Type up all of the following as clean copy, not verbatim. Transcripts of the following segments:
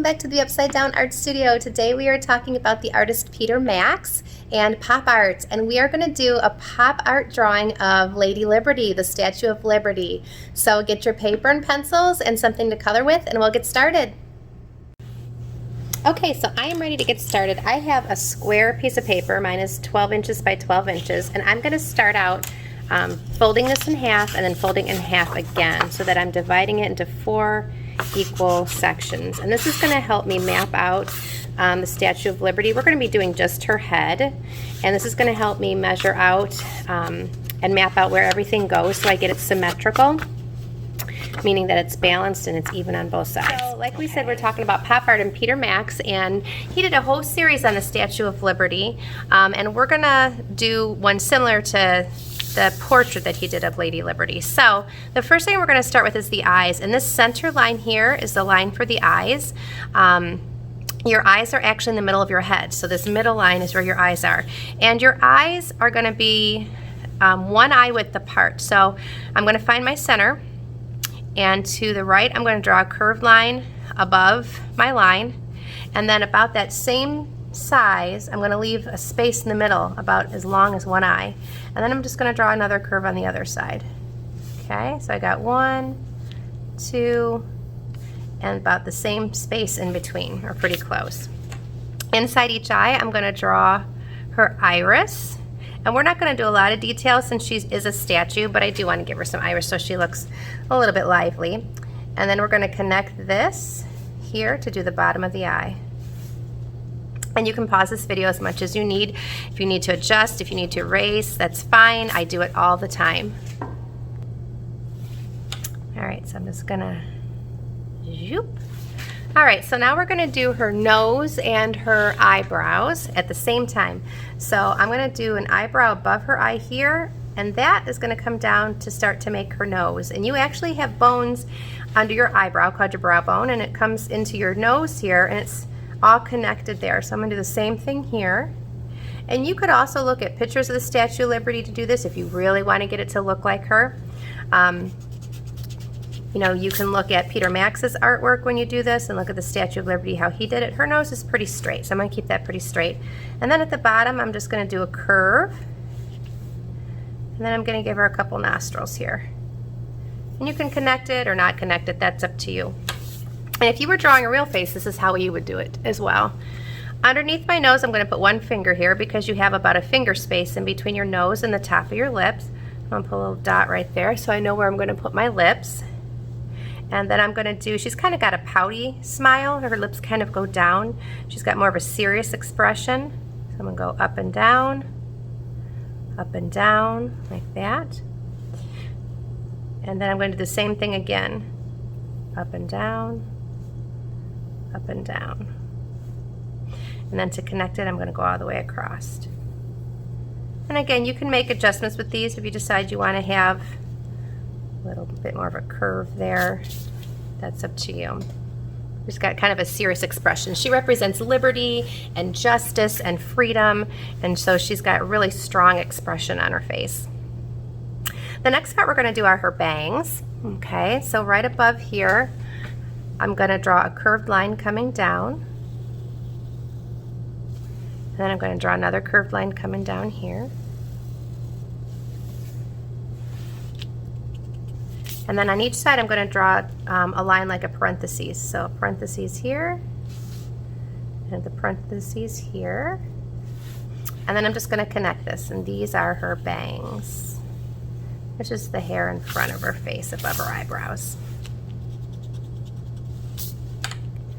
back to the Upside Down Art Studio. Today we are talking about the artist Peter Max and pop art, and we are going to do a pop art drawing of Lady Liberty, the Statue of Liberty. So get your paper and pencils and something to color with, and we'll get started. Okay, so I am ready to get started. I have a square piece of paper. Mine is 12 inches by 12 inches, and I'm going to start out folding this in half and then folding in half again so that I'm dividing it into 4 equal sections. And this is going to help me map out the Statue of Liberty. We're going to be doing just her head, and this is going to help me measure out and map out where everything goes so I get it symmetrical, meaning that it's balanced and it's even on both sides. So like we said, we're talking about pop art and Peter Max, and he did a whole series on the Statue of Liberty, and we're going to do one similar to the portrait that he did of Lady Liberty. So the first thing we're going to start with is the eyes, and this center line here is the line for the eyes. Your eyes are actually in the middle of your head, so this middle line is where your eyes are, and your eyes are going to be one eye width apart. So I'm going to find my center, and to the right I'm going to draw a curved line above my line, and then about that same size I'm going to leave a space in the middle about as long as one eye, and then I'm just going to draw another curve on the other side. Okay, so I got 1, 2, and about the same space in between, or pretty close. Inside each eye I'm going to draw her iris, and we're not going to do a lot of detail since she is a statue, but I do want to give her some iris so she looks a little bit lively. And then we're going to connect this here to do the bottom of the eye. And you can pause this video as much as you need. If you need to adjust, if you need to erase, that's fine. I do it all the time. All right, so I'm just gonna zoop. All right, so now we're gonna do her nose and her eyebrows at the same time. So I'm gonna do an eyebrow above her eye here, and that is gonna come down to start to make her nose. And you actually have bones under your eyebrow called your brow bone, and it comes into your nose here, and it's all connected there. So I'm going to do the same thing here. And you could also look at pictures of the Statue of Liberty to do this if you really want to get it to look like her. You know, you can look at Peter Max's artwork when you do this and look at the Statue of Liberty, how he did it. Her nose is pretty straight, so I'm going to keep that pretty straight. And then at the bottom I'm just going to do a curve, and then I'm going to give her a couple nostrils here. And you can connect it or not connect it, that's up to you. And if you were drawing a real face, this is how you would do it as well. Underneath my nose, I'm going to put one finger here because you have about a finger space in between your nose and the top of your lips. I'm going to put a little dot right there so I know where I'm going to put my lips. And then I'm going to do, she's kind of got a pouty smile. Her lips kind of go down. She's got more of a serious expression. So I'm going to go up and down, like that. And then I'm going to do the same thing again. Up and down, up and down. And then to connect it, I'm going to go all the way across. And again, you can make adjustments with these if you decide you want to have a little bit more of a curve there. That's up to you. She's got kind of a serious expression. She represents liberty and justice and freedom, and so she's got a really strong expression on her face. The next part we're going to do are her bangs. Okay, so right above here, I'm going to draw a curved line coming down. And then I'm going to draw another curved line coming down here. And then on each side, I'm going to draw a line like a parentheses. So a parentheses here, and the parentheses here. And then I'm just going to connect this, and these are her bangs. It's just the hair in front of her face above her eyebrows.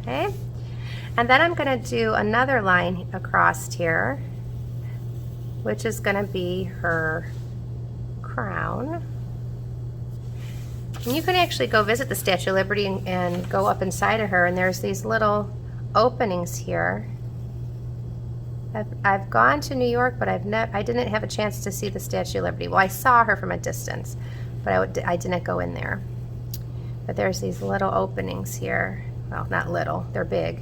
Okay, and then I'm going to do another line across here, which is going to be her crown. And you can actually go visit the Statue of Liberty and go up inside of her, and there's these little openings here. I've gone to New York, but I didn't have a chance to see the Statue of Liberty. Well, I saw her from a distance, but I didn't go in there. But there's these little openings here. Well, not little, they're big.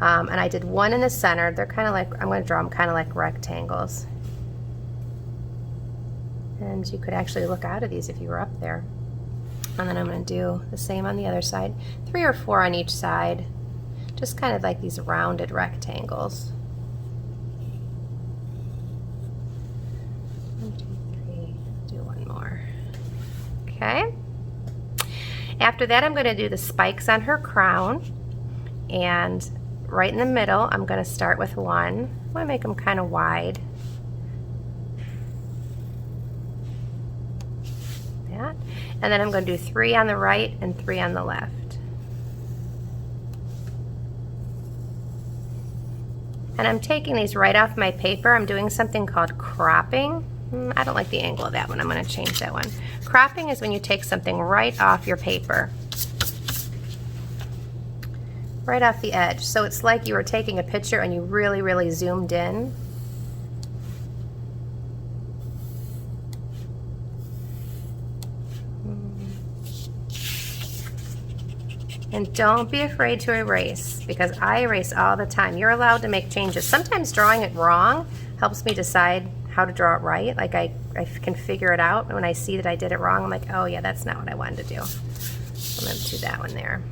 And I did one in the center. They're kind of like, I'm going to draw them kind of like rectangles. And you could actually look out of these if you were up there. And then I'm going to do the same on the other side. 3 or 4 on each side. just kind of like these rounded rectangles. 1, 2, 3, do one more. Okay. After that, I'm going to do the spikes on her crown, and right in the middle, I'm going to start with one. I want to make them kind of wide. That. And then I'm going to do 3 on the right and 3 on the left. And I'm taking these right off my paper. I'm doing something called cropping. I don't like the angle of that one. I'm going to change that one. Cropping is when you take something right off your paper. Right off the edge. So it's like you were taking a picture and you really, really zoomed in. And don't be afraid to erase, because I erase all the time. You're allowed to make changes. Sometimes drawing it wrong helps me decide how to draw it right. Like I can figure it out. And when I see that I did it wrong, I'm like, oh yeah, that's not what I wanted to do. I'm going to do that one there.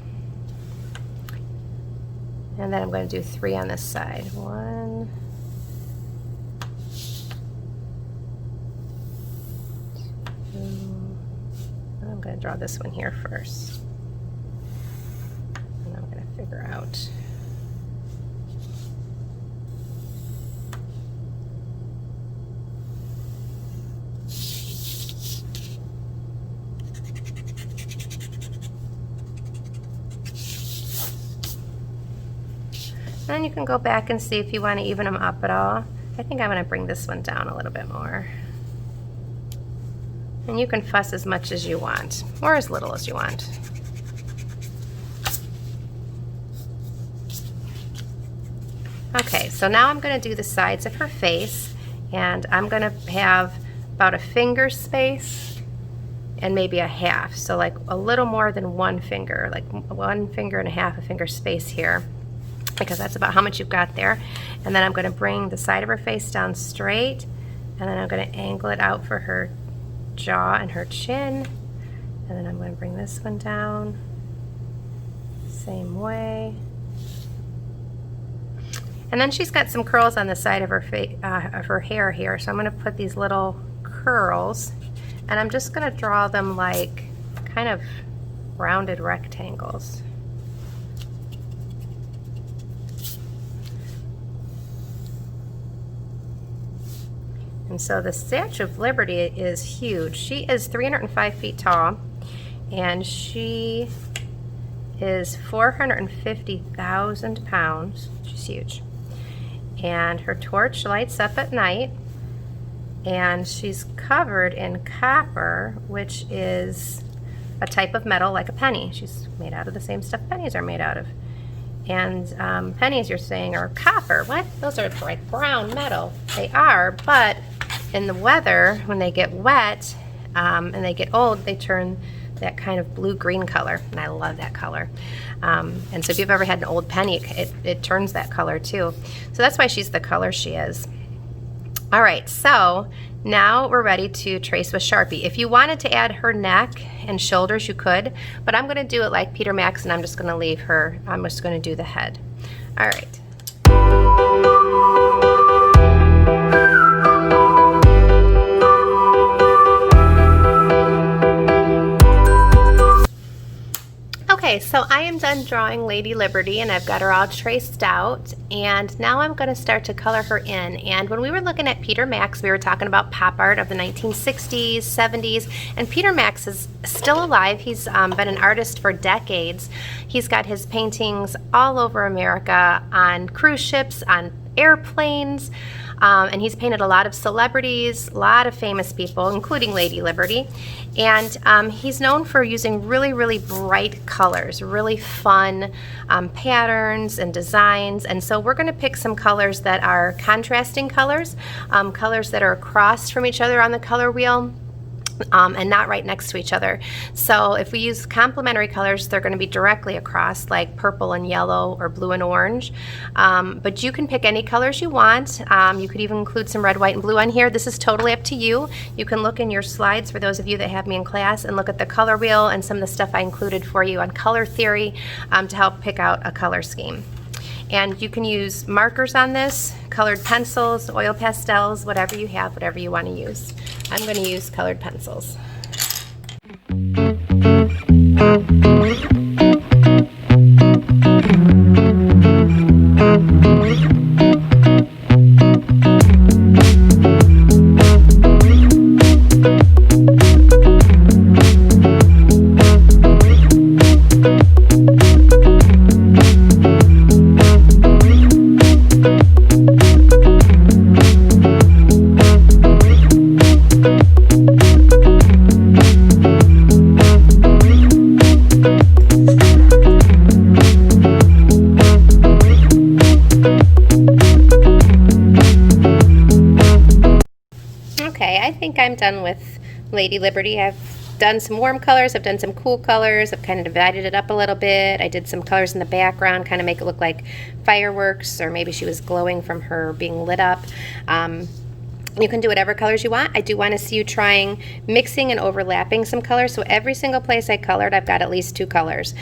And then I'm going to do 3 on this side. 1, 2. I'm going to draw this one here first. And I'm going to figure out. Then you can go back and see if you want to even them up at all. I think I'm going to bring this one down a little bit more. And you can fuss as much as you want, or as little as you want. Okay, so now I'm going to do the sides of her face, and I'm going to have about a finger space and maybe a half. So like a little more than 1 finger, like 1 finger and a half, a finger space here, because that's about how much you've got there. And then I'm going to bring the side of her face down straight, and then I'm going to angle it out for her jaw and her chin. And then I'm going to bring this one down same way. And then she's got some curls on the side of her hair here, so I'm going to put these little curls, and I'm just going to draw them like kind of rounded rectangles. And so the Statue of Liberty is huge. She is 305 feet tall, and she is 450,000 pounds. She's huge. And her torch lights up at night, and she's covered in copper, which is a type of metal like a penny. She's made out of the same stuff pennies are made out of. And pennies, you're saying, are copper. What? Those are like brown metal. They are, but in the weather, when they get wet and they get old, they turn that kind of blue-green color, and I love that color. And so if you've ever had an old penny, it turns that color too. So that's why she's the color she is. All right, so now we're ready to trace with Sharpie. If you wanted to add her neck and shoulders, you could, but I'm going to do it like Peter Max, and I'm just going to leave her. I'm just going to do the head. All right. Okay, so I am done drawing Lady Liberty, and I've got her all traced out, and now I'm going to start to color her in. And when we were looking at Peter Max, we were talking about pop art of the 1960s, 70s, and Peter Max is still alive. He's been an artist for decades. He's got his paintings all over America, on cruise ships, on airplanes, and he's painted a lot of celebrities, a lot of famous people, including Lady Liberty. And he's known for using really, really bright colors, really fun patterns and designs. And so we're going to pick some colors that are contrasting colors, colors that are across from each other on the color wheel. and not right next to each other. So if we use complementary colors, they're going to be directly across, like purple and yellow or blue and orange. But you can pick any colors you want. You could even include some red, white, and blue on here. This is totally up to you. You can look in your slides for those of you that have me in class and look at the color wheel and some of the stuff I included for you on color theory to help pick out a color scheme. And you can use markers on this, colored pencils, oil pastels, whatever you have, whatever you want to use. I'm going to use colored pencils. Okay, I think I'm done with Lady Liberty. I've done some warm colors, I've done some cool colors, I've kind of divided it up a little bit. I did some colors in the background, kind of make it look like fireworks, or maybe she was glowing from her being lit up. You can do whatever colors you want. I do want to see you trying mixing and overlapping some colors. So every single place I colored, I've got at least 2 colors.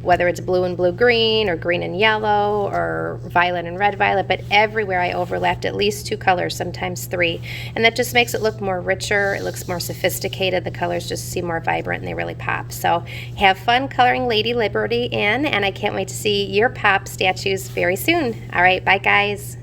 Whether it's blue and blue-green, or green and yellow, or violet and red-violet, but everywhere I overlapped at least 2 colors, sometimes 3. And that just makes it look more richer, it looks more sophisticated, the colors just seem more vibrant and they really pop. So have fun coloring Lady Liberty in, and I can't wait to see your pop statues very soon. All right, bye guys.